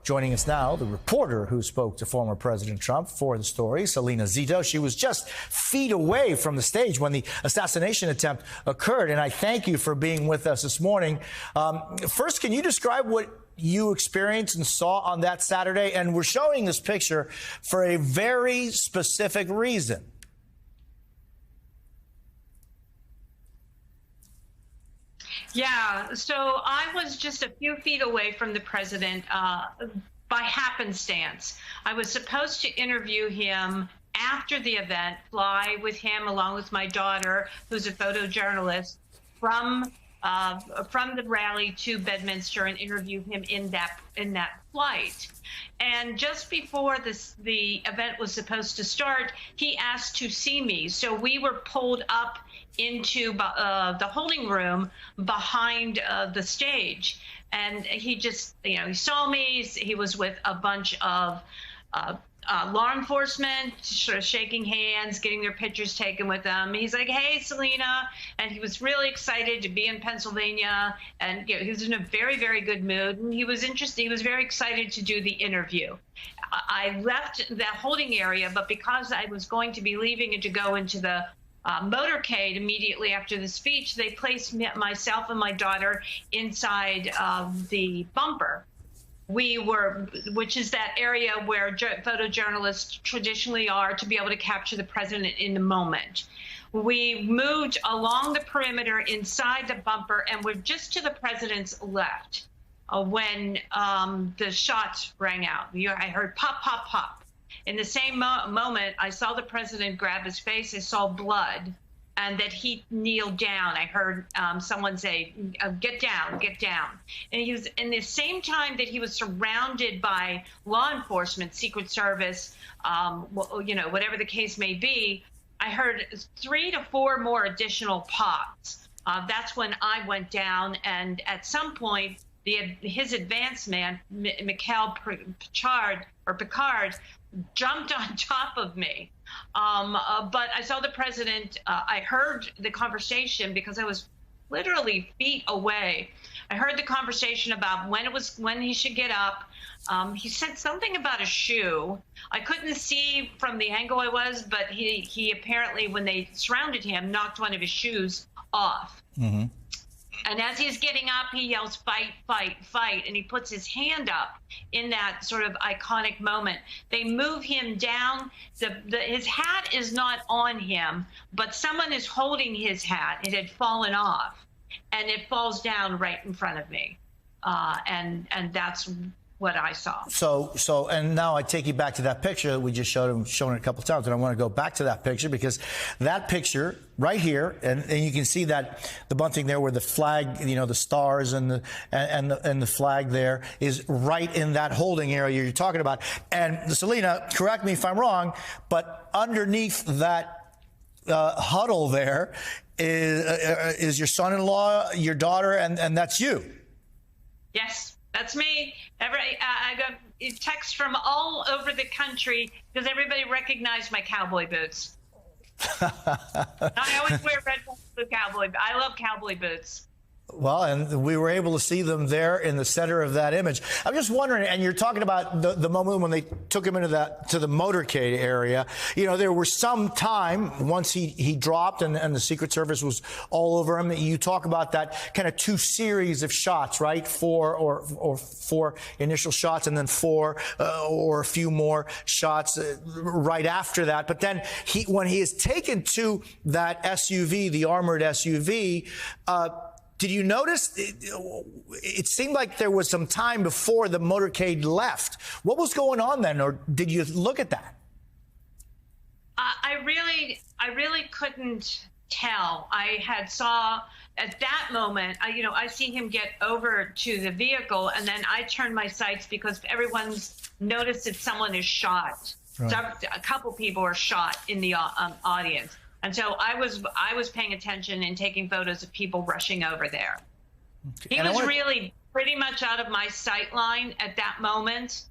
Joining us now, the reporter who spoke to former President Trump for the story, Salena Zito. She was just feet away from the stage when the assassination attempt occurred. And I thank you for being with us this morning. First, can you describe what you experienced and saw on that Saturday? And we're showing this picture for a very specific reason. Yeah, so I was just a few feet away from the president by happenstance. I was supposed to interview him after the event, fly with him along with my daughter, who's a photojournalist, from the rally to Bedminster and interview him in that flight. And just before the event was supposed to start, he asked to see me. So we were pulled up into the holding room behind the stage. And he just, he saw me. He was with a bunch of law enforcement, sort of shaking hands, getting their pictures taken with them. He's like, "Hey, Salena," and he was really excited to be in Pennsylvania, and he was in a very, very good mood, and he was interested. He was very excited to do the interview. I left the holding area, but because I was going to be leaving and to go into the motorcade immediately after the speech, they placed myself and my daughter inside the bumper. Which is that area where photojournalists traditionally are to be able to capture the president in the moment. We moved along the perimeter inside the bumper, and we're just to the president's left when the shots rang out. I heard pop, pop, pop. In the same moment, I saw the president grab his face. I saw blood, and that he kneeled down. I heard someone say, "Get down, get down." And he was, in the same time that he was surrounded by law enforcement, Secret Service, whatever the case may be, I heard 3 to 4 more additional pops. That's when I went down, and at some point, his advance man, Mikhail Picard, jumped on top of me. But I saw the president. I heard the conversation because I was literally feet away. I heard the conversation about when he should get up. He said something about a shoe. I couldn't see from the angle I was, but he apparently, when they surrounded him, knocked one of his shoes off. Mm-hmm. And as he's getting up, he yells, "Fight, fight, fight," and he puts his hand up in that sort of iconic moment. They move him down. His hat is not on him, but someone is holding his hat. It had fallen off, and it falls down right in front of me. And that's what I saw. So, and now I take you back to that picture that we just shown it a couple of times, and I want to go back to that picture because that picture right here, and you can see that the bunting there where the flag, the stars and the flag there is right in that holding area you're talking about. And Salena, correct me if I'm wrong, but underneath that huddle there is your son-in-law, your daughter, and that's you. Yes. That's me. I got texts from all over the country because everybody recognized my cowboy boots. I always wear red cowboy. I love cowboy boots. Well, and we were able to see them there in the center of that image. I'm just wondering, and you're talking about the moment when they took him into to the motorcade area. There was some time once he dropped and the Secret Service was all over him. You talk about that kind of 2 series of shots, right? 4 initial shots, and then 4 or a few more shots right after that. But then when he is taken to that SUV, the armored SUV, did you notice it seemed like there was some time before the motorcade left? What was going on then, or did you look at that? I really couldn't tell. I had saw at that moment, I see him get over to the vehicle, and then I turned my sights because everyone's noticed that someone is shot. Right. So a couple people are shot in the audience. And so I was paying attention and taking photos of people rushing over there. Okay. He was really pretty much out of my sight line at that moment.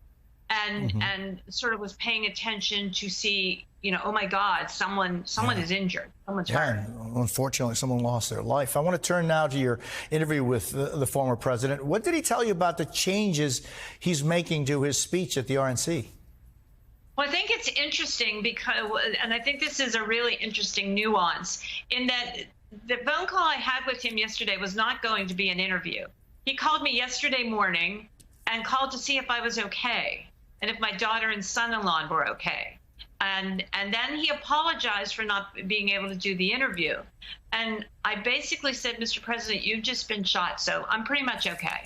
and sort of was paying attention to see, oh my God, someone is injured, someone's hurt. Unfortunately, someone lost their life. I want to turn now to your interview with the former president. What did he tell you about the changes he's making to his speech at the RNC? Well, I think it's interesting and I think this is a really interesting nuance in that the phone call I had with him yesterday was not going to be an interview. He called me yesterday morning and called to see if I was okay and if my daughter and son-in-law were okay. And then he apologized for not being able to do the interview. And I basically said, Mr. President, you've just been shot, so I'm pretty much okay.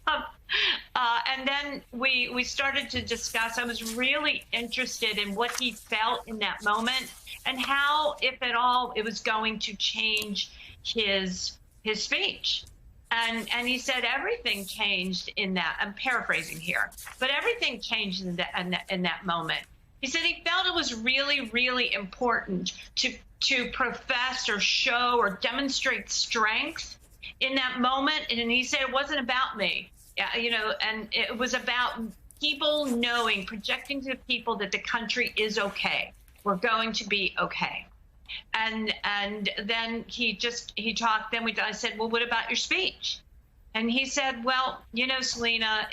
And then we started to discuss. I was really interested in what he felt in that moment and how, if at all, it was going to change his speech. And he said everything changed in that. I'm paraphrasing here, but everything changed in that moment. He said he felt it was really, really important to profess or show or demonstrate strength in that moment. And he said it wasn't about me, and it was about people knowing, projecting to people that the country is okay. We're going to be okay. And then he talked. Then I said, well, what about your speech? And he said, well, Selena,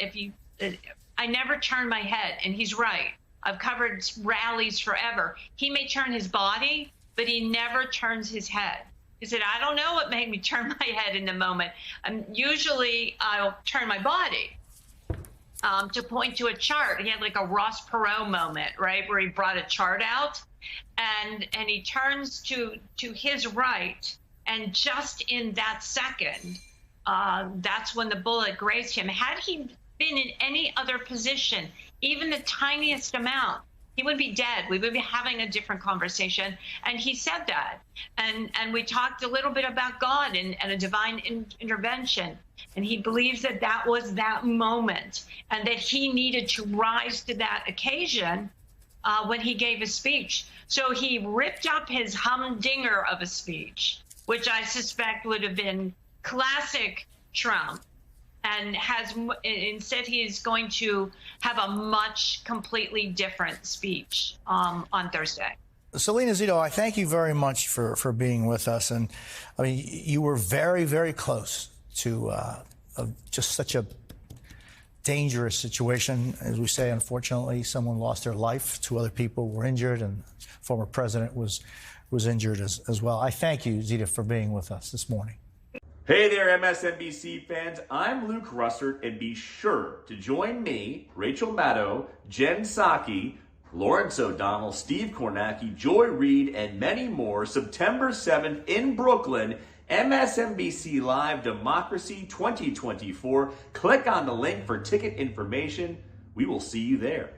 I never turn my head. And he's right. I've covered rallies forever. He may turn his body, but he never turns his head. He said, I don't know what made me turn my head in the moment. Usually I'll turn my body to point to a chart. He had like a Ross Perot moment, right, where he brought a chart out. And he turns to his right, and just in that second, that's when the bullet grazed him. Had he been in any other position, even the tiniest amount, he would be dead. We would be having a different conversation. And he said that. And we talked a little bit about God and a divine intervention. And he believes that was that moment, and that he needed to rise to that occasion when he gave his speech. So he ripped up his humdinger of a speech, which I suspect would have been classic Trump, and instead he is going to have a much completely different speech on Thursday. Selena Zito, I thank you very much for being with us. And I mean, you were very, very close to just such a dangerous situation. As we say, unfortunately, someone lost their life. 2 other people were injured, and the former president was injured as well. I thank you, Zita, for being with us this morning. Hey there, MSNBC fans. I'm Luke Russert, and be sure to join me, Rachel Maddow, Jen Psaki, Lawrence O'Donnell, Steve Kornacki, Joy Reid, and many more September 7th in Brooklyn, MSNBC Live Democracy 2024. Click on the link for ticket information. We will see you there.